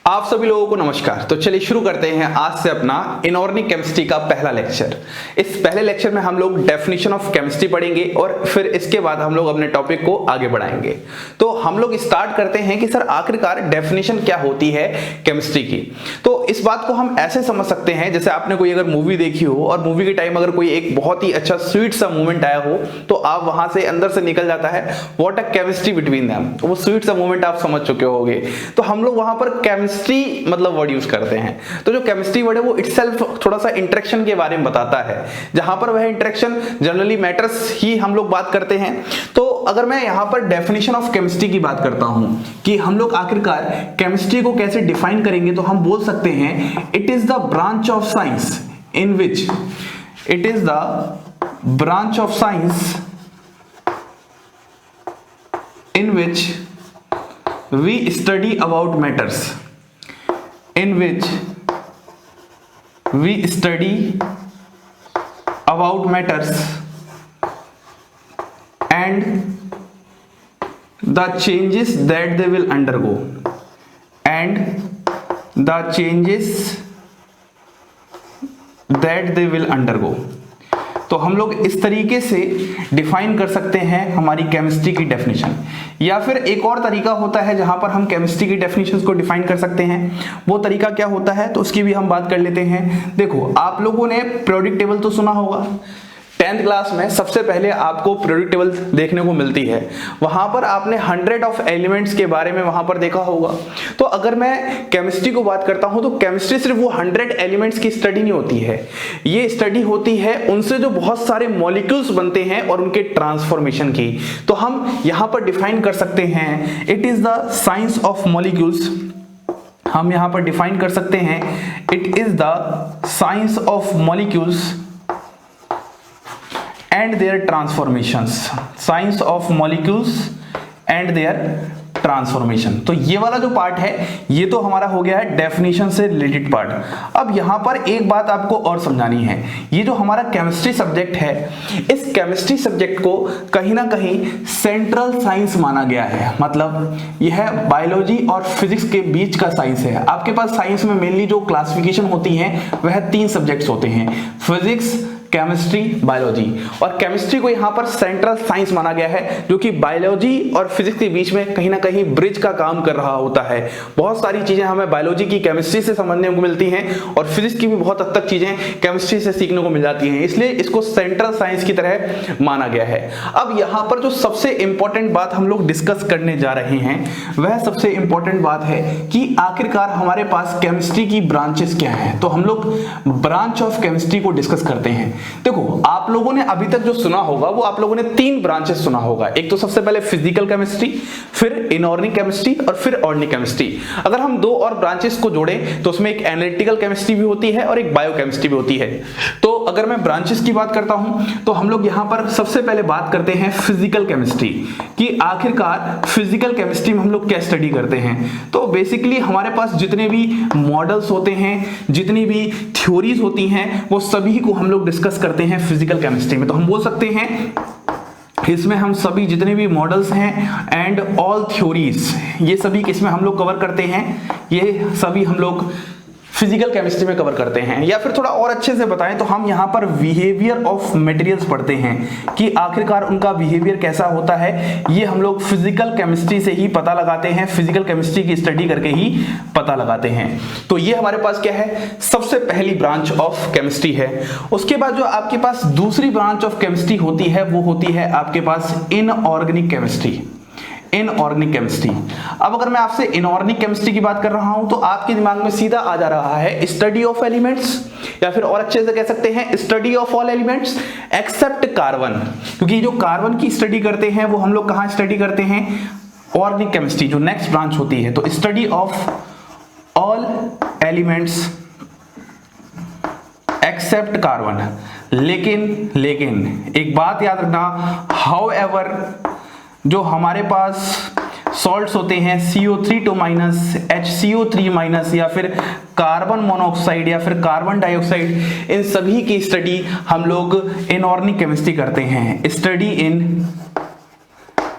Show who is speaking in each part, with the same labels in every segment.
Speaker 1: आप सभी लोगों को नमस्कार। तो चलिए शुरू करते हैं आज से अपना इनऑर्गेनिक केमिस्ट्री का पहला लेक्चर। इस पहले लेक्चर में हम लोग डेफिनेशन ऑफ केमिस्ट्री पढ़ेंगे और फिर इसके बाद हम लोग अपने टॉपिक को आगे बढ़ाएंगे। तो हम लोग स्टार्ट करते हैं कि सर आखिरकार डेफिनेशन क्या होती है केमिस्ट्री की। तो इस बात को हम ऐसे समझ सकते हैं जैसे आपने कोई अगर मूवी देखी हो और मूवी के टाइम अगर कोई एक बहुत ही अच्छा स्वीट सा मोमेंट आया हो तो आप वहां से अंदर से निकल जाता है what a chemistry between them. वो स्वीट सा मोमेंट आप समझ चुके होंगे। तो हम लोग वहां पर केमिस्ट्री मतलब वर्ड यूज करते हैं। तो जो केमिस्ट्री वर्ड है वो इटसेल्फ थोड़ा सा इंटरेक्शन के बारे में बताता है, जहां पर वह इंटरेक्शन जनरली मैटर्स ही हम लोग बात करते हैं। तो अगर मैं यहां पर डेफिनेशन ऑफ केमिस्ट्री की बात करता हूं कि हम लोग आखिरकार केमिस्ट्री को कैसे डिफाइन करेंगे, तो हम बोल सकते हैं it is the branch of science in which it is the branch of science in which we study about matters, in which we study about matters and the changes that they will undergo and the changes that they will undergo। तो हम लोग इस तरीके से define कर सकते हैं हमारी केमिस्ट्री की डेफिनेशन। या फिर एक और तरीका होता है जहां पर हम केमिस्ट्री की डेफिनेशंस को डिफाइन कर सकते हैं। वो तरीका क्या होता है तो उसकी भी हम बात कर लेते हैं। देखो, आप लोगों ने पीरियोडिक टेबल तो सुना होगा। 10th क्लास में सबसे पहले आपको पीरियोडिक टेबल देखने को मिलती है। वहां पर आपने 100 ऑफ एलिमेंट्स के बारे में वहां पर देखा होगा। तो अगर मैं केमिस्ट्री को बात करता हूं तो केमिस्ट्री सिर्फ वो 100 एलिमेंट्स की स्टडी नहीं होती है। ये स्टडी होती है उनसे जो बहुत सारे मॉलिक्यूल्स बनते हैं और उनके ट्रांसफॉर्मेशन की। तो हम यहां पर डिफाइन कर सकते हैं it is the science of molecules. हम यहां पर डिफाइन कर सकते हैं it is the science of molecules and their transformations, science of molecules and their transformation. तो ये वाला जो पार्ट है ये तो हमारा हो गया है डेफिनेशन से रिलेटेड पार्ट। अब यहां पर एक बात आपको और समझानी है। ये जो हमारा केमिस्ट्री सब्जेक्ट है, इस केमिस्ट्री सब्जेक्ट को कहीं ना कहीं सेंट्रल साइंस माना गया है। मतलब यह बायोलॉजी और फिजिक्स के बीच का साइंस है। आपके पास साइंस में मेनली जो क्लासिफिकेशन होती है वह 3 सब्जेक्ट्स होते हैं, फिजिक्स, केमिस्ट्री, बायोलॉजी। और केमिस्ट्री को यहां पर सेंट्रल साइंस माना गया है जो कि बायोलॉजी और फिजिक्स के बीच में कहीं ना कहीं ब्रिज का काम कर रहा होता है। बहुत सारी चीजें हमें बायोलॉजी की केमिस्ट्री से समझने को मिलती हैं और फिजिक्स की भी बहुत हद तक चीजें केमिस्ट्री से सीखने को मिल जाती हैं, इसलिए इसको सेंट्रल साइंस की तरह माना गया है। अब यहां पर जो सबसे इंपॉर्टेंट बात हम लोग डिस्कस करने जा रहे हैं वह सबसे इंपॉर्टेंट बात है कि आखिरकार हमारे पास केमिस्ट्री की ब्रांचेस क्या है। तो हम लोग ब्रांच ऑफ केमिस्ट्री को डिस्कस करते हैं। देखो, आप लोगों ने अभी तक जो सुना होगा वो आप लोगों ने 3 ब्रांचेस सुना होगा। एक तो सबसे पहले फिजिकल केमिस्ट्री, फिर इनऑर्गेनिक केमिस्ट्री और फिर ऑर्गेनिक केमिस्ट्री। अगर हम 2 और ब्रांचेस को जोड़ें तो उसमें एक एनालिटिकल केमिस्ट्री भी होती है और एक बायोकेमिस्ट्री भी होती है। तो अगर मैं ब्रांचेस की बात करता हूं तो हम लोग यहां पर सबसे पहले बात करते हैं फिजिकल केमिस्ट्री कि आखिरकार फिजिकल केमिस्ट्री में हम लोग क्या स्टडी करते हैं। तो बेसिकली हमारे पास जितने भी मॉडल्स होते हैं, जितनी भी थ्योरीज होती हैं, वो सभी को हम लोग डिस्कस करते हैं फिजिकल केमिस्ट्री में। तो हम बोल सकते हैं इसमें हम सभी जितने भी मॉडल्स हैं एंड ऑल थ्योरीज, ये सभी इसमें हम लोग कवर करते हैं। ये सभी हम लोग फिजिकल केमिस्ट्री में कवर करते हैं। या फिर थोड़ा और अच्छे से बताएं तो हम यहाँ पर बिहेवियर ऑफ मटेरियल्स पढ़ते हैं कि आखिरकार उनका बिहेवियर कैसा होता है। ये हम लोग फिजिकल केमिस्ट्री से ही पता लगाते हैं, फिजिकल केमिस्ट्री की स्टडी करके ही पता लगाते हैं। तो ये हमारे पास क्या है, सबसे पहली ब्रांच ऑफ केमिस्ट्री है। उसके बाद जो आपके पास दूसरी ब्रांच ऑफ केमिस्ट्री होती है वो होती है आपके पास इनऑर्गेनिक केमिस्ट्री। Inorganic chemistry. अब अगर मैं आपसे इनऑर्गेनिक केमिस्ट्री की बात कर रहा हूं तो आपके दिमाग में सीधा आ जा रहा है स्टडी ऑफ एलिमेंट्स, या फिर और अच्छे से कह सकते हैं study of all elements except carbon. क्योंकि जो कार्बन की स्टडी करते हैं वो हम लोग कहां स्टडी करते हैं, ऑर्गेनिक केमिस्ट्री जो नेक्स्ट ब्रांच होती है। तो study of all elements except carbon. लेकिन एक बात याद रखना, हाउएवर जो हमारे पास सॉल्ट्स होते हैं CO3 HCO3 या फिर कार्बन मोनोऑक्साइड या फिर कार्बन डाइऑक्साइड, इन सभी की स्टडी हम लोग इनऑर्गेनिक केमिस्ट्री करते हैं। Study in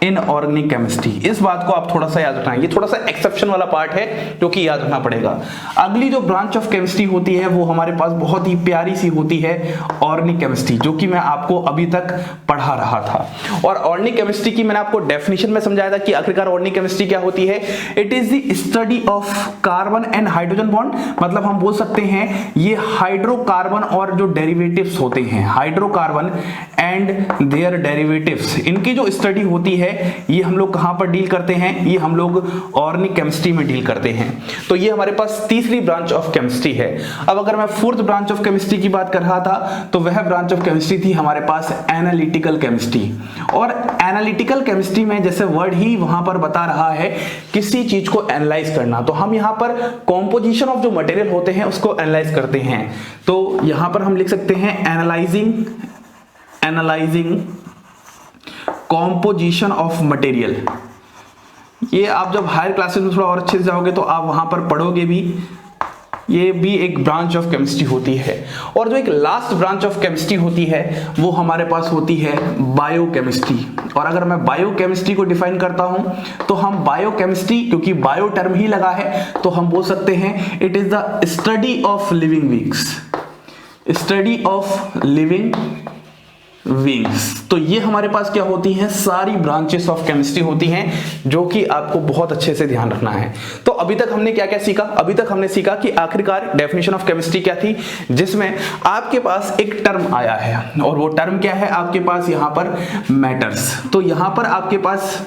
Speaker 1: inorganic chemistry. इस बात को आप थोड़ा सा याद रखना, ये थोड़ा सा एक्सेप्शन वाला पार्ट है जो कि याद रखना पड़ेगा। अगली जो ब्रांच ऑफ केमिस्ट्री होती है वो हमारे पास बहुत ही प्यारी सी होती है ऑर्गेनिक केमिस्ट्री, जो कि मैं आपको अभी तक पढ़ा रहा था। और ऑर्गेनिक केमिस्ट्री की मैंने आपको डेफिनेशन में समझाया था कि आखिरकार ऑर्गेनिक केमिस्ट्री क्या होती है। It is the study of carbon and hydrogen bond, मतलब हम बोल सकते हैं ये हाइड्रोकार्बन और जो डेरिवेटिव्स होते हैं, हाइड्रोकार्बन एंड देयर डेरिवेटिव्स, इनकी जो स्टडी होती है ये हम लोग कहां पर डील करते हैं, ये हम लोग ऑर्गेनिक केमिस्ट्री में डील करते हैं। तो ये हमारे पास तीसरी ब्रांच ऑफ केमिस्ट्री है। अब अगर मैं फोर्थ ब्रांच ऑफ केमिस्ट्री की बात कर रहा था तो वह ब्रांच ऑफ केमिस्ट्री थी हमारे पास एनालिटिकल केमिस्ट्री। और एनालिटिकल केमिस्ट्री में जैसे वर्ड ही वहां पर बता रहा है किसी चीज को एनालाइज करना, तो हम यहां पर कॉम्पोजिशन ऑफ जो मटेरियल होते हैं उसको एनालाइज करते हैं। तो यहां पर हम लिख सकते हैं एनालाइजिंग कॉम्पोजिशन ऑफ मटेरियल। ये आप जब हायर क्लासेस में थोड़ा और अच्छे से जाओगे तो आप वहां पर पढ़ोगे भी, ये भी एक ब्रांच ऑफ केमिस्ट्री होती है। और जो एक लास्ट ब्रांच ऑफ केमिस्ट्री होती है वो हमारे पास होती है बायोकेमिस्ट्री। और अगर मैं बायोकेमिस्ट्री को डिफाइन करता हूं तो हम बायोकेमिस्ट्री, क्योंकि बायो टर्म ही लगा है, तो हम बोल सकते हैं it is the study of living beings, study of living wings. तो ये हमारे पास क्या होती हैं, सारी ब्रांचेस ऑफ केमिस्ट्री होती हैं, जो कि आपको बहुत अच्छे से ध्यान रखना है। तो अभी तक हमने क्या क्या सीखा, अभी तक हमने सीखा कि आखिरकार डेफिनेशन ऑफ केमिस्ट्री क्या थी, जिसमें आपके पास एक टर्म आया है और वो टर्म क्या है आपके पास यहां पर मैटर्स। तो यहां पर आपके पास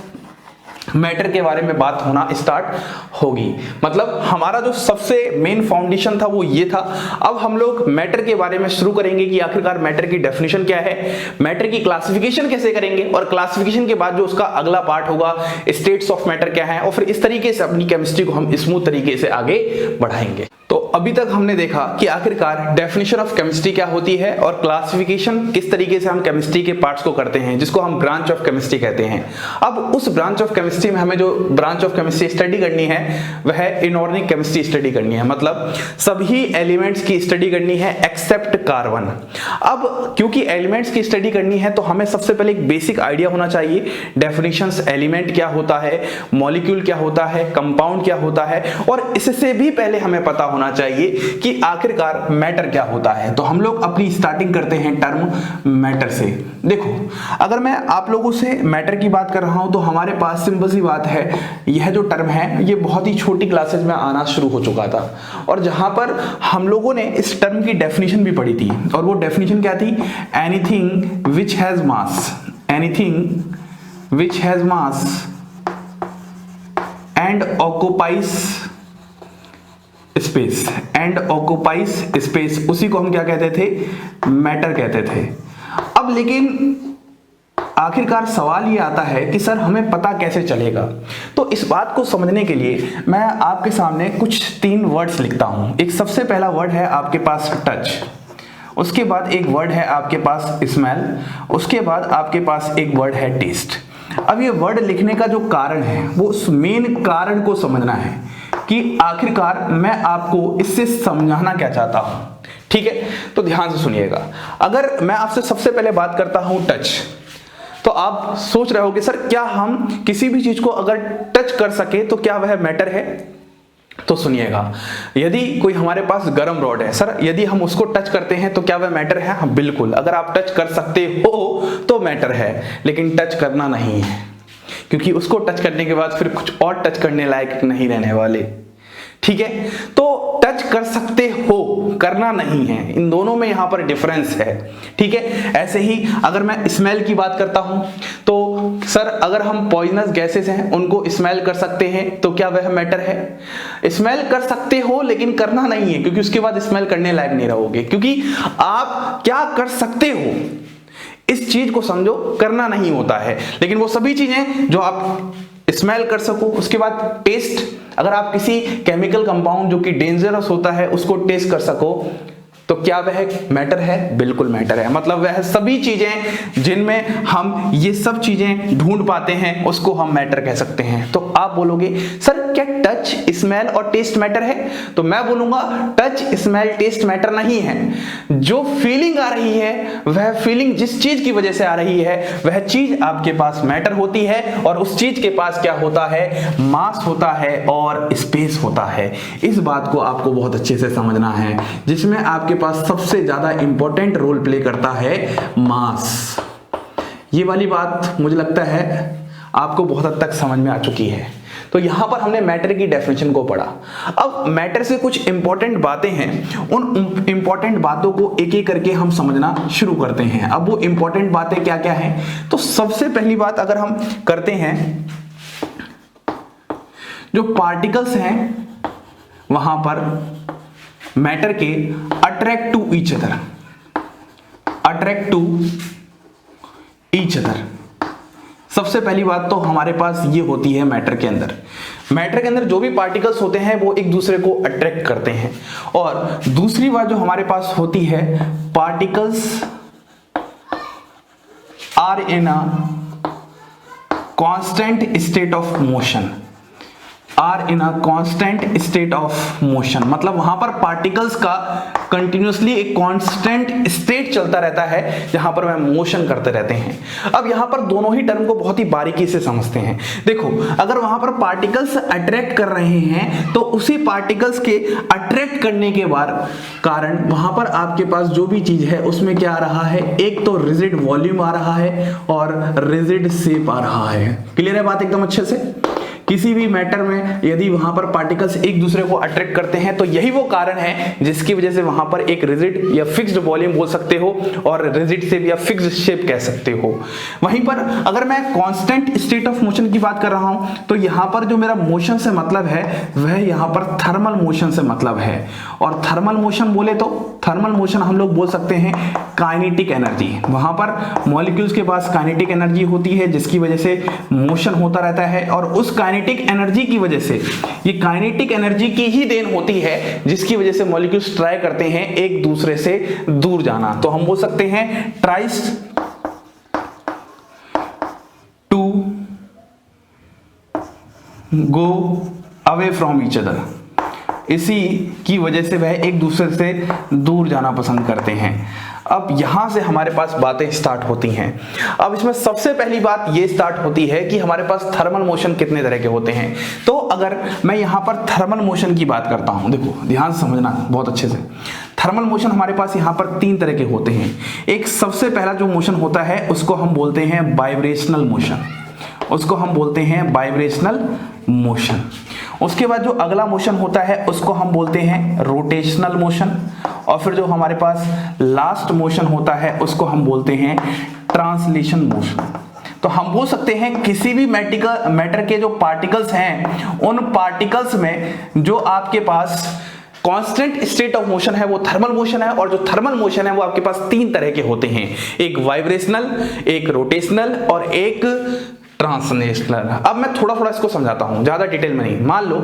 Speaker 1: मैटर के बारे में बात होना स्टार्ट होगी, मतलब हमारा जो सबसे मेन फाउंडेशन था वो ये था। अब हम लोग मैटर के बारे में शुरू करेंगे कि आखिरकार मैटर की डेफिनेशन क्या है, मैटर की क्लासिफिकेशन कैसे करेंगे, और क्लासिफिकेशन के बाद जो उसका अगला पार्ट होगा स्टेट्स ऑफ मैटर क्या है, और फिर इस तरीके से अपनी केमिस्ट्री को हम स्मूथ तरीके से आगे बढ़ाएंगे। तो अभी तक हमने देखा कि आखिरकार डेफिनेशन ऑफ केमिस्ट्री क्या होती है और क्लासिफिकेशन किस तरीके से हम केमिस्ट्री के पार्ट्स को करते हैं, जिसको हम ब्रांच ऑफ केमिस्ट्री कहते हैं। अब उस ब्रांच ऑफ केमिस्ट्री में हमें जो ब्रांच ऑफ केमिस्ट्री स्टडी करनी है वह इनऑर्गेनिक केमिस्ट्री स्टडी करनी है, मतलब सभी एलिमेंट्स की स्टडी करनी है एक्सेप्ट कार्बन। अब क्योंकि एलिमेंट्स की स्टडी करनी है तो हमें सबसे पहले एक बेसिक आइडिया होना चाहिए डेफिनेशंस, एलिमेंट क्या होता है, मॉलिक्यूल क्या होता है, कंपाउंड क्या होता है, और इससे भी पहले हमें पता होना चाहिए कि आखिरकार मैटर क्या होता है। तो हम लोग अपनी स्टार्टिंग करते हैं टर्म मैटर से। देखो, अगर मैं आप लोगों से मैटर की बात कर रहा हूं तो हमारे पास सिंपल सी बात है, यह जो टर्म है ये बहुत ही छोटी क्लासेस में आना शुरू हो चुका था, और जहां पर हम लोगों ने इस टर्म की डेफिनेशन भी पढ़ी थी, और वो डेफिनेशन क्या थी, anything which has mass, anything which has mass and occupies space, and occupies space, उसी को हम क्या कहते थे, मैटर कहते थे। अब लेकिन आखिरकार सवाल ये आता है कि सर हमें पता कैसे चलेगा। तो इस बात को समझने के लिए मैं आपके सामने कुछ 3 वर्ड्स लिखता हूं। एक सबसे पहला वर्ड है आपके पास टच, उसके बाद एक वर्ड है आपके पास स्मेल, उसके बाद आपके पास एक वर्ड है टेस्ट। अब ये वर्ड लिखने का जो कारण है वो उस मेन कारण को समझना है कि आखिरकार मैं आपको इससे समझाना क्या चाहता हूं। ठीक है, तो ध्यान से सुनिएगा। अगर मैं आपसे सबसे पहले बात करता हूं टच, तो आप सोच रहे होगे सर क्या हम किसी भी चीज को अगर टच कर सके तो क्या वह मैटर है। तो सुनिएगा, यदि कोई हमारे पास गर्म रॉड है, सर यदि हम उसको टच करते हैं तो क्या वह मैटर है। हाँ बिल्कुल, अगर आप टच कर सकते हो तो मैटर है, लेकिन टच करना नहीं है, क्योंकि उसको टच करने के बाद फिर कुछ और टच करने लायक नहीं रहने वाले। ठीक है, तो टच कर सकते हो, करना नहीं है, इन दोनों में यहां पर डिफरेंस है। ठीक है, ऐसे ही अगर मैं स्मेल की बात करता हूं तो सर अगर हम पॉइजनस गैसेस हैं उनको स्मेल कर सकते हैं तो क्या वह मैटर है। स्मेल कर सकते हो लेकिन करना नहीं है, क्योंकि उसके बाद स्मेल करने लायक नहीं रहोगे, क्योंकि आप क्या कर सकते हो इस चीज को समझो, करना नहीं होता है। लेकिन वो सभी चीजें जो आप स्मेल कर सको, उसके बाद टेस्ट, अगर आप किसी केमिकल कंपाउंड जो कि डेंजरस होता है उसको टेस्ट कर सको, तो क्या वह मैटर है? बिल्कुल मैटर है। मतलब वह सभी चीजें जिनमें हम ये सब चीजें ढूंढ पाते हैं उसको हम मैटर कह सकते हैं। तो आप बोलोगे सर क्या टच, स्मेल और टेस्ट मैटर है? तो मैं बोलूंगा टच, स्मेल, टेस्ट मैटर नहीं है। जो फीलिंग आ रही है वह फीलिंग जिस चीज की वजह से आ रही है वह चीज आपके पास मैटर होती है, और उस चीज के पास क्या होता है? मास होता है और स्पेस होता है। इस बात को आपको बहुत अच्छे से समझना है, जिसमें आपके पास सबसे ज्यादा इंपॉर्टेंट रोल प्ले करता है मास। ये वाली बात मुझे लगता है आपको बहुत हद तक समझ में आ चुकी है। तो यहां पर हमने मैटर की डेफिनेशन को पढ़ा। अब मैटर से कुछ इंपॉर्टेंट बातें हैं, उन इंपॉर्टेंट बातों को एक एक करके हम समझना शुरू करते हैं। अब वो इंपॉर्टेंट बातें क्या क्या हैं? तो सबसे पहली बात अगर हम करते हैं, जो पार्टिकल्स हैं वहां पर मैटर के attract to each other, attract to each other. सबसे पहली बात तो हमारे पास ये होती है मैटर के अंदर। मैटर के अंदर जो भी पार्टिकल्स होते हैं वो एक दूसरे को अट्रैक्ट करते हैं। और दूसरी बात जो हमारे पास होती है, particles are in a constant state of motion, are in a constant state of motion. मतलब वहां पर पार्टिकल्स का कंटिन्यूअसली एक कांस्टेंट स्टेट चलता रहता है जहां पर वह मोशन करते रहते हैं। अब यहां पर दोनों ही टर्म को बहुत ही बारीकी से समझते हैं। देखो, अगर वहां पर पार्टिकल्स अट्रैक्ट कर रहे हैं तो उसी पार्टिकल्स के अट्रैक्ट करने के बाद कारण वहां पर आपके पास जो भी चीज है उसमें क्या आ रहा है? एक तो रिजिड वॉल्यूम आ रहा है और रिजिड शेप आ रहा है। क्लियर है बात एकदम अच्छे से? किसी भी मैटर में यदि वहां पर पार्टिकल्स एक दूसरे को अट्रैक्ट करते हैं तो यही वो कारण है जिसकी वजह से वहां पर एक रिजिड या फिक्स्ड वॉल्यूम बोल सकते हो और रिजिड शेप या फिक्स्ड शेप कह सकते हो। वहीं पर अगर मैं कांस्टेंट स्टेट ऑफ मोशन की बात कर रहा हूं तो यहां पर जो मेरा मोशन से मतलब है वह यहां पर थर्मल मोशन से मतलब है। और थर्मल मोशन बोले तो थर्मल मोशन हम लोग बोल सकते हैं काइनेटिक एनर्जी। वहां पर मॉलिक्यूल्स के पास काइनेटिक एनर्जी होती है जिसकी वजह से मोशन होता रहता है, और उस काइनेटिक एनर्जी की वजह से, ये काइनेटिक एनर्जी की ही देन होती है जिसकी वजह से मॉलिक्यूल्स ट्राई करते हैं एक दूसरे से दूर जाना। तो हम बोल सकते हैं tries to go away from each other. इसी की वजह से वह एक दूसरे से दूर जाना पसंद करते हैं। अब यहां से हमारे पास बातें स्टार्ट होती हैं। अब इसमें सबसे पहली बात ये स्टार्ट होती है कि हमारे पास थर्मल मोशन कितने तरह के होते हैं। तो अगर मैं यहां पर थर्मल मोशन की बात करता हूं, देखो ध्यान से समझना बहुत अच्छे से। थर्मल मोशन हमारे पास यहां पर तीन तरह के होते हैं। एक सबसे पहला जो मोशन होता है उसको हम बोलते हैं वाइब्रेशनल मोशन, उसको हम बोलते हैं वाइब्रेशनल मोशन। उसके बाद जो अगला मोशन होता है उसको हम बोलते हैं रोटेशनल मोशन, और फिर जो हमारे पास लास्ट मोशन होता है उसको हम बोलते हैं ट्रांसलेशन मोशन। तो हम बोल सकते हैं किसी भी मैटर के जो पार्टिकल्स हैं उन पार्टिकल्स में जो आपके पास कांस्टेंट स्टेट ऑफ मोशन है वो थर्मल मोशन है, और जो थर्मल मोशन है वो आपके पास तीन तरह के होते हैं, एक वाइब्रेशनल, एक रोटेशनल और एक ट्रांसलेशनल। अब मैं थोड़ा थोड़ा इसको समझाता हूं, ज्यादा डिटेल में नहीं। मान लो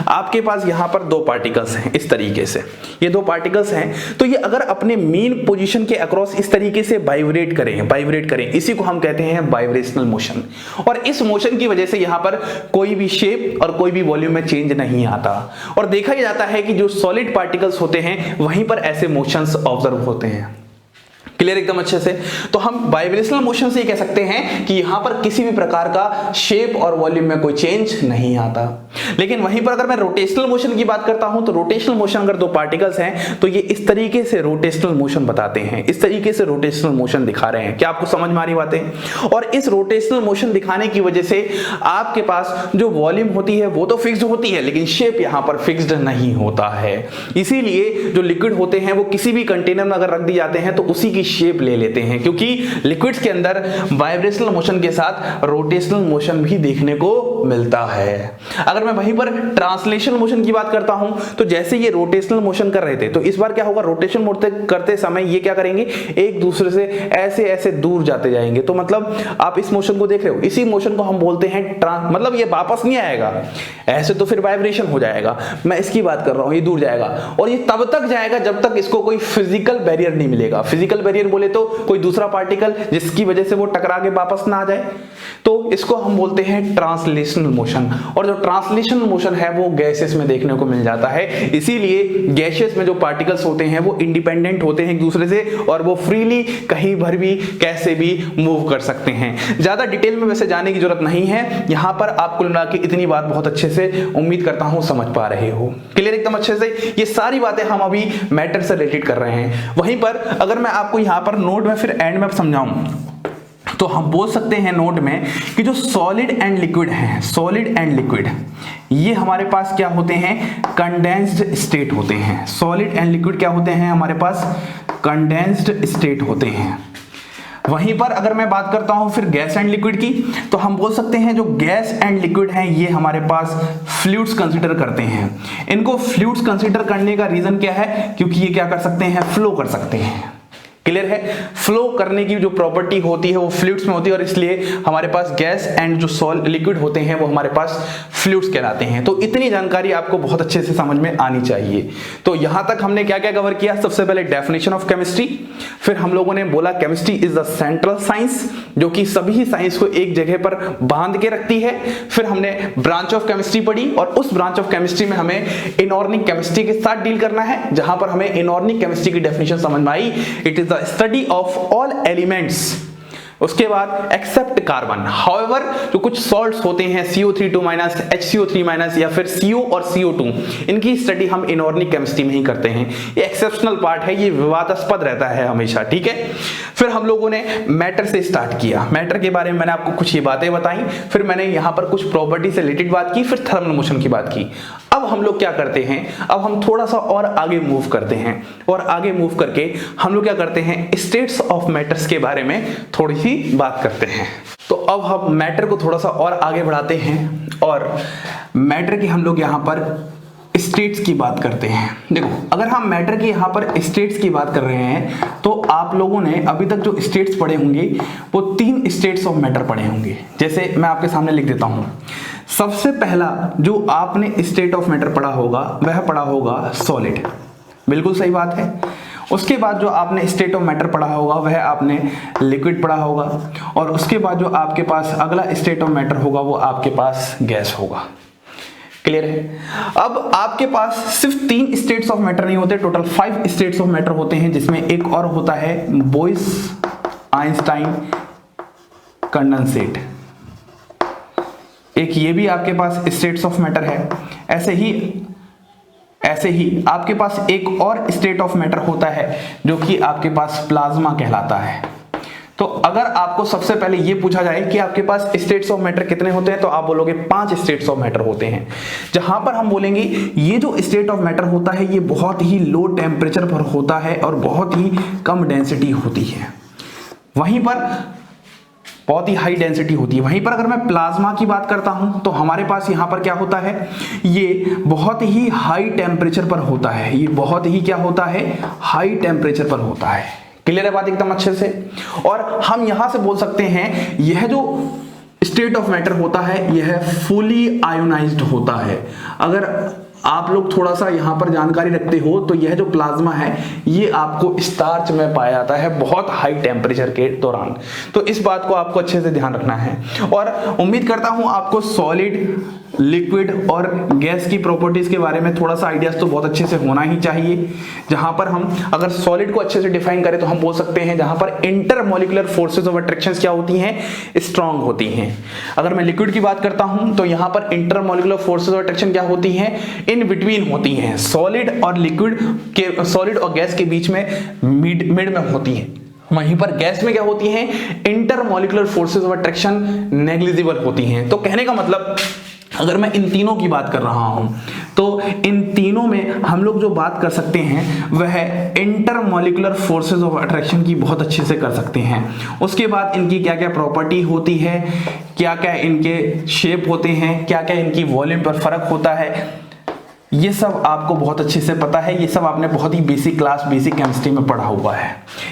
Speaker 1: आपके पास यहां पर दो पार्टिकल्स हैं इस तरीके से, ये दो पार्टिकल्स हैं, तो ये अगर अपने मीन पोजीशन के अक्रॉस इस तरीके से वाइब्रेट करें, इसी को हम कहते हैं वाइब्रेशनल मोशन। और इस मोशन की वजह से यहां पर कोई भी शेप और कोई भी वॉल्यूम में चेंज नहीं आता, और देखा ही जाता है कि जो सॉलिड पार्टिकल्स होते हैं वहीं पर ऐसे मोशंस ऑब्जर्व होते हैं। क्लियर एकदम अच्छे से? तो हम वाइब्रेशनल मोशन से कह सकते हैं कि यहां पर किसी भी प्रकार का शेप और वॉल्यूम में कोई चेंज नहीं आता। लेकिन वहीं पर अगर मैं रोटेशनल मोशन की बात करता हूं तो रोटेशनल मोशन अगर दो पार्टिकल्स हैं तो ये इस तरीके से रोटेशनल मोशन बताते हैं, इस तरीके से रोटेशनल मोशन दिखा रहे हैं। क्या आपको समझ में आ रही बातें? और इस रोटेशनल मोशन दिखाने की वजह से आपके पास जो वॉल्यूम होती है वो तो फिक्स्ड होती है लेकिन शेप यहां पर फिक्स्ड नहीं होता है। इसीलिए जो लिक्विड होते हैं वो किसी भी कंटेनर में अगर रख दिए जाते हैं तो उसी की शेप ले लेते हैं, क्योंकि लिक्विड्स के अंदर वाइब्रेशनल मोशन के साथ रोटेशनल मोशन भी देखने को मिलता है। अगर मैं वहीं पर ट्रांसलेशनल मोशन की बात करता हूं तो जैसे ये रोटेशनल मोशन कर रहे थे तो इस बार क्या होगा, रोटेशन करते समय ये क्या करेंगे, एक दूसरे से ऐसे ऐसे दूर जाते जाएंगे। तो मतलब आप इस मोशन को देख रहे हो, इसी मोशन को हम बोलते हैं मतलब ये वापस नहीं आएगा, ऐसे तो फिर वाइब्रेशन हो जाएगा। मैं इसकी बात कर रहा हूं, ये दूर जाएगा और ये तब तक जाएगा जब तक इसको कोई फिजिकल बैरियर नहीं मिलेगा। फिजिकल बैरियर बोले तो कोई दूसरा पार्टिकल जिसकी वजह से वो टकरा के वापस ना आ जाए, तो इसको हम बोलते हैं ट्रांसलेशनल मोशन। और जो ट्रांसलेशनल मोशन है वो गैसेस में देखने को मिल जाता है। इसीलिए गैसेस में जो पार्टिकल्स होते हैं वो इंडिपेंडेंट होते हैं एक दूसरे से और वो फ्रीली कहीं भर भी कैसे भी मूव कर सकते हैं। ज्यादा डिटेल में वैसे जाने की जरूरत नहीं है, यहां पर आप कुल मिला के इतनी बात बहुत अच्छे से उम्मीद करता हूं समझ पा रहे हो। क्लियर एकदम अच्छे से। ये सारी बातें हम अभी मैटर से रिलेटेड कर रहे हैं। वहीं पर अगर मैं आपको यहां पर नोट में फिर एंड में समझाऊं तो हम बोल सकते हैं नोट में कि जो सॉलिड एंड लिक्विड हैं, सॉलिड एंड लिक्विड ये हमारे पास क्या होते हैं, कंडेंस्ड स्टेट होते हैं। सॉलिड एंड लिक्विड क्या होते हैं हमारे पास, कंडेंस्ड स्टेट होते हैं। वहीं पर अगर मैं बात करता हूं फिर गैस एंड लिक्विड की तो हम बोल सकते हैं जो गैस एंड लिक्विड हैं ये हमारे पास फ्लूइड्स कंसीडर करते हैं। इनको फ्लूइड्स कंसीडर करने का रीजन क्या है, क्योंकि ये क्या कर सकते हैं, फ्लो कर सकते हैं। क्लियर है। फ्लो करने की जो प्रॉपर्टी होती है वो फ्लूइड्स में होती है और इसलिए हमारे पास गैस एंड जो लिक्विड होते हैं वो हमारे पास फ्लूइड्स कहलाते हैं। तो इतनी जानकारी आपको बहुत अच्छे से समझ में आनी चाहिए। तो यहां तक हमने क्या क्या कवर किया, सबसे पहले डेफिनेशन ऑफ केमिस्ट्री, फिर हम लोगों ने बोला chemistry is the central science जो कि सभी साइंस को एक जगह पर बांध के रखती है। फिर हमने ब्रांच ऑफ केमिस्ट्री पढ़ी और उस ब्रांच ऑफ केमिस्ट्री में हमें इनऑर्गेनिक केमिस्ट्री के साथ डील करना है, जहां पर हमें इनऑर्गेनिक केमिस्ट्री की डेफिनेशन समझ में आई, it is the study of all elements. उसके बाद एक्सेप्ट कार्बन, हाउएवर जो कुछ सॉल्ट्स होते हैं CO3 HCO3 या फिर CO और CO2, इनकी स्टडी हम इनऑर्गेनिक केमिस्ट्री में ही करते हैं। ये एक्सेप्शनल पार्ट है, ये विवादास्पद रहता है हमेशा, ठीक है। फिर हम लोगों ने मैटर से स्टार्ट किया। मैटर के बारे में मैंने आपको कुछ ये बातें बताई, फिर मैंने यहाँ पर कुछ प्रॉपर्टी से रिलेटेड बात की, फिर थर्मल मोशन की बात की। अब हम लोग क्या करते हैं, अब हम थोड़ा सा और आगे मूव करते हैं और आगे मूव करके हम लोग क्या करते हैं, स्टेट्स ऑफ मैटर्स के बारे में थोड़ी सी बात करते हैं। तो अब हम मैटर को थोड़ा सा और आगे बढ़ाते हैं और मैटर की हम लोग यहाँ पर स्टेट्स की बात करते हैं। देखो अगर हम मैटर की यहाँ पर स्टेट्स की बात कर रहे हैं तो आप लोगों ने अभी तक जो स्टेट्स पढ़े होंगे वो 3 स्टेट्स ऑफ मैटर पढ़े होंगे। जैसे मैं आपके सामने लिख देता हूँ। सबसे पहला जो आपने स्टेट ऑफ मैटर पढ़ा होगा वह पढ़ा होगा सॉलिड, बिल्कुल सही बात है। उसके बाद जो आपने स्टेट ऑफ मैटर पढ़ा होगा वह आपने लिक्विड पढ़ा होगा और उसके बाद जो आपके पास अगला स्टेट ऑफ मैटर होगा वो आपके पास गैस होगा। क्लियर है। अब आपके पास सिर्फ 3 स्टेट्स ऑफ मैटर नहीं होते, टोटल 5 स्टेट्स ऑफ मैटर होते हैं, जिसमें एक और होता है बोइस आइंस्टाइन कंडेंसेट। एक ये भी आपके पास स्टेट्स ऑफ मैटर है। ऐसे ही आपके पास एक और स्टेट ऑफ मैटर होता है जो कि आपके पास प्लाज्मा कहलाता है। तो अगर आपको सबसे पहले ये पूछा जाए कि आपके पास स्टेट्स ऑफ मैटर कितने होते हैं तो आप बोलोगे 5 स्टेट्स ऑफ मैटर होते हैं। जहां पर हम बोलेंगे ये जो स्टेट ऑफ मैटर होता है ये बहुत ही लो टेम्परेचर पर होता है और बहुत ही कम डेंसिटी होती है, वहीं पर बहुत ही हाई डेंसिटी होती है। वहीं पर अगर मैं प्लाज्मा की बात करता हूं तो हमारे पास यहां पर क्या होता है, ये बहुत ही हाई टेम्परेचर पर होता है। ये बहुत ही क्या होता है, हाई टेम्परेचर पर होता है। क्लियर है बात एकदम अच्छे से। और हम यहां से बोल सकते हैं यह जो स्टेट ऑफ मैटर होता है यह फुली आयोनाइज्ड होता है। अगर आप लोग थोड़ा सा यहां पर जानकारी रखते हो तो यह जो प्लाज्मा है ये आपको स्टार्च में पाया जाता है बहुत हाई टेम्परेचर के दौरान। तो इस बात को आपको अच्छे से ध्यान रखना है और उम्मीद करता हूं आपको सॉलिड, लिक्विड और गैस की प्रॉपर्टीज के बारे में थोड़ा सा आइडियाज तो बहुत अच्छे से होना ही चाहिए। जहां पर हम अगर सॉलिड को अच्छे से डिफाइन करें तो हम बोल सकते हैं जहां पर इंटरमॉलिक्यूलर फोर्सेस ऑफ अट्रैक्शन क्या होती हैं, स्ट्रांग होती हैं। अगर मैं लिक्विड की बात करता हूं तो यहां पर इंटरमॉलिक्यूलर फोर्सेस ऑफ अट्रैक्शन क्या होती हैं, इन बिटवीन होती हैं। सॉलिड और लिक्विड के, सॉलिड और गैस के बीच में मिड में होती है। वहीं पर गैस में क्या होती हैं, intermolecular forces of attraction negligible होती हैं। तो कहने का मतलब अगर मैं इन तीनों की बात कर रहा हूं तो इन तीनों में हम लोग जो बात कर सकते हैं वह इंटरमॉलिक्यूलर फोर्सेस ऑफ अट्रैक्शन की बहुत अच्छे से कर सकते हैं। उसके बाद इनकी क्या क्या प्रॉपर्टी होती है, क्या क्या इनके शेप होते हैं, क्या क्या इनकी वॉल्यूम पर फर्क होता है, ये सब आपको बहुत अच्छे से पता है। ये सब आपने बहुत ही बेसिक क्लास बेसिक केमिस्ट्री में पढ़ा हुआ है।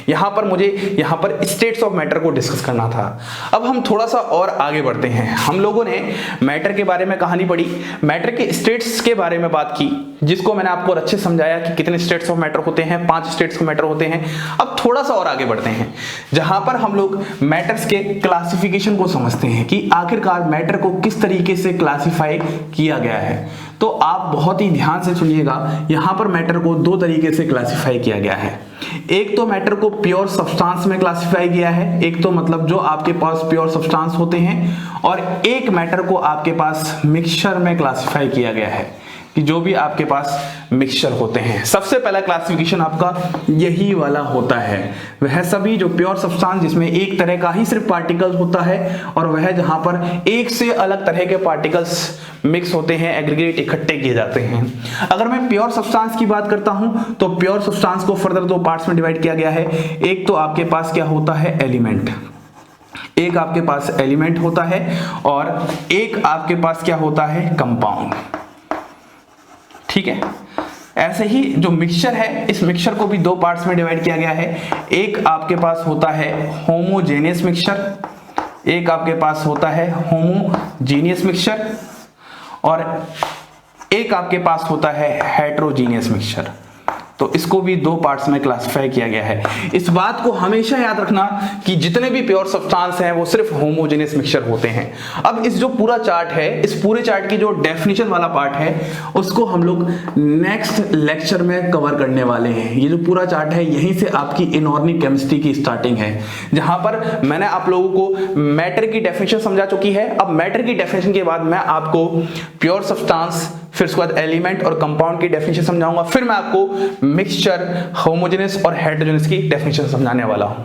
Speaker 1: यहाँ पर मुझे यहाँ पर स्टेट्स ऑफ मैटर को डिस्कस करना था। अब हम थोड़ा सा और आगे बढ़ते हैं। हम लोगों ने मैटर के बारे में कहानी पढ़ी, मैटर के स्टेट्स के बारे में बात की, जिसको मैंने आपको अच्छे से समझाया कि कितने स्टेट्स ऑफ मैटर होते हैं, 5 स्टेट्स ऑफ मैटर होते हैं। अब थोड़ा सा और आगे बढ़ते हैं, जहां पर हम लोग मैटर्स के क्लासिफिकेशन को समझते हैं कि आखिरकार मैटर को किस तरीके से क्लासिफाई किया गया है। तो आप बहुत ही ध्यान से सुनिएगा, यहां पर मैटर को 2 तरीके से क्लासिफाई किया गया है। एक तो मैटर को प्योर सब्सटेंस में क्लासिफाई किया है, एक तो मतलब जो आपके पास प्योर सब्सटेंस होते हैं, और एक मैटर को आपके पास मिक्सचर में क्लासिफाई किया गया है कि जो भी आपके पास मिक्सचर होते हैं। सबसे पहला क्लासिफिकेशन आपका यही वाला होता है, वह सभी जो प्योर सब्सटेंस जिसमें एक तरह का ही सिर्फ पार्टिकल होता है, और वह जहां पर एक से अलग तरह के पार्टिकल्स मिक्स होते हैं, एग्रीगेट इकट्ठे किए जाते हैं। अगर मैं प्योर सब्सटेंस की बात करता हूं तो प्योर सब्सटेंस को फर्दर 2 पार्ट्स में डिवाइड किया गया है। एक तो आपके पास क्या होता है, एलिमेंट, एक आपके पास एलिमेंट होता है, और एक आपके पास क्या होता है, कंपाउंड। ठीक है, ऐसे ही जो मिक्सचर है, इस मिक्सचर को भी 2 पार्ट्स में डिवाइड किया गया है। एक आपके पास होता है होमोजेनियस मिक्सचर, एक आपके पास होता है होमोजीनियस मिक्सचर, और एक आपके पास होता है हेटेरोजीनियस मिक्सचर। तो इसको भी 2 पार्ट्स में क्लासिफाई किया गया है। इस बात को हमेशा याद रखना कि जितने भी प्योर सब्सटेंस हैं वो सिर्फ होमोजेनियस मिक्सचर होते हैं। अब इस जो पूरा चार्ट है, इस पूरे चार्ट की जो डेफिनेशन वाला पार्ट है, उसको हम लोग नेक्स्ट लेक्चर में कवर करने वाले हैं। ये जो पूरा चार्ट है, यहीं से आपकी इनऑर्गेनिक केमिस्ट्री की स्टार्टिंग है, जहां पर मैंने आप लोगों को मैटर की डेफिनेशन समझा चुकी है। अब मैटर की डेफिनेशन के बाद मैं आपको प्योर सब्सटेंस, फिर उसके बाद एलिमेंट और कंपाउंड की डेफिनेशन समझाऊंगा, फिर मैं आपको मिक्सचर, होमोजेनियस और हेटेरोजेनियस की डेफिनेशन समझाने वाला हूं।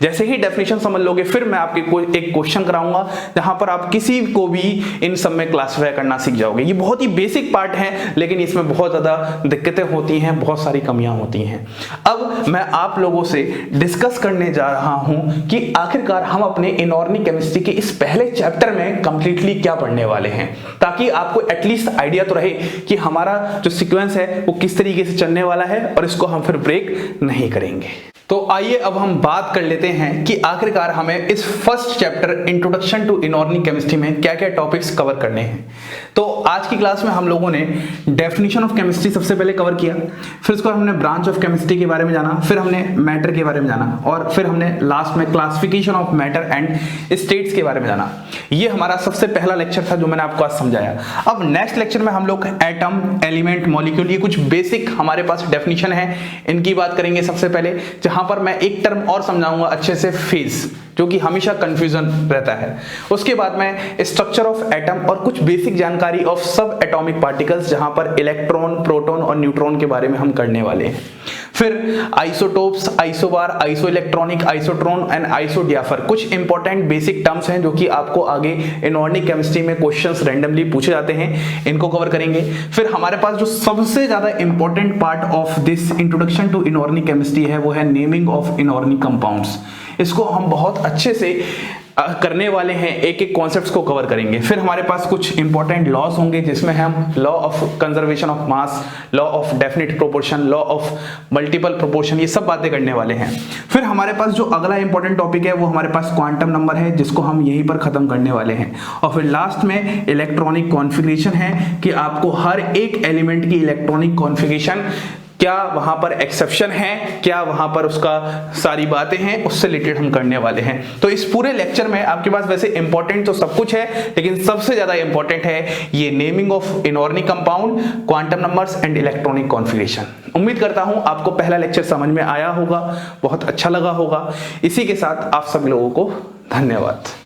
Speaker 1: जैसे ही डेफिनेशन समझ लोगे, फिर मैं आपके को एक क्वेश्चन कराऊंगा जहां पर आप किसी को भी इन सब में क्लासिफाई करना सीख जाओगे। ये बहुत ही बेसिक पार्ट है, लेकिन इसमें बहुत ज्यादा दिक्कतें होती हैं, बहुत सारी कमियां होती हैं। अब मैं आप लोगों से डिस्कस करने जा रहा हूं कि आखिरकार हम अपने इनऑर्गेनिक केमिस्ट्री के इस पहले चैप्टर में कंप्लीटली क्या पढ़ने वाले हैं, ताकि आपको एटलीस्ट आइडिया तो रहे कि हमारा जो सीक्वेंस है वो किस तरीके से चलने वाला है, और इसको हम फिर ब्रेक नहीं करेंगे। तो आइए अब हम बात कर लेते हैं कि आखिरकार हमें इस first chapter introduction to inorganic chemistry में क्या क्या टॉपिक्स कवर करने हैं। तो आज की क्लास में हम लोगों ने डेफिनेशन ऑफ केमिस्ट्री सबसे पहले कवर किया, फिर उसको हमने ब्रांच ऑफ केमिस्ट्री के बारे में जाना, फिर हमने मैटर के बारे में जाना, और फिर हमने लास्ट में classification of matter and states के बारे में जाना। ये हमारा सबसे पहला लेक्चर था जो मैंने आपको आज समझाया। अब नेक्स्ट लेक्चर में हम लोग एटम, एलिमेंट, मॉलिक्यूल, ये कुछ बेसिक हमारे पास डेफिनेशन है, इनकी बात करेंगे सबसे पहले, जहां पर मैं एक टर्म और समझाऊंगा अच्छे से, फेज, जो कि हमेशा कंफ्यूजन रहता है। उसके बाद में स्ट्रक्चर ऑफ एटम और कुछ बेसिक जानकारी ऑफ सब एटॉमिक पार्टिकल्स, जहां पर इलेक्ट्रॉन, प्रोटॉन और न्यूट्रॉन के बारे में हम करने वाले हैं। फिर isotopes, isobar, isoelectronic, isotone and isodiapher, कुछ इंपॉर्टेंट बेसिक टर्म्स हैं जो कि आपको आगे इनऑर्गेनिक केमिस्ट्री में क्वेश्चंस रैंडमली पूछे जाते हैं, इनको कवर करेंगे। फिर हमारे पास जो सबसे ज्यादा important part of this introduction to inorganic chemistry है, वो है नेमिंग ऑफ इनऑर्गेनिक कंपाउंड्स। इसको हम बहुत अच्छे से करने वाले हैं, एक एक कॉन्सेप्ट्स को कवर करेंगे। फिर हमारे पास कुछ इंपॉर्टेंट लॉज होंगे, जिसमें हम law of conservation of mass, law of definite proportion, law of multiple proportion, ये सब बातें करने वाले हैं। फिर हमारे पास जो अगला इंपॉर्टेंट टॉपिक है वो हमारे पास क्वांटम नंबर है, जिसको हम यहीं पर खत्म करने वाले हैं। और फिर लास्ट में इलेक्ट्रॉनिक कॉन्फ़िगरेशन है कि आपको हर एक एलिमेंट की इलेक्ट्रॉनिक कॉन्फ़िगरेशन, क्या वहां पर एक्सेप्शन है, क्या वहां पर उसका सारी बातें हैं, उससे रिलेटेड हम करने वाले हैं। तो इस पूरे लेक्चर में आपके पास वैसे इंपॉर्टेंट तो सब कुछ है, लेकिन सबसे ज्यादा इंपॉर्टेंट है ये naming of inorganic compound, quantum numbers and electronic configuration. उम्मीद करता हूं आपको पहला लेक्चर समझ में आया होगा, बहुत अच्छा लगा होगा। इसी के साथ आप सभी लोगों को धन्यवाद।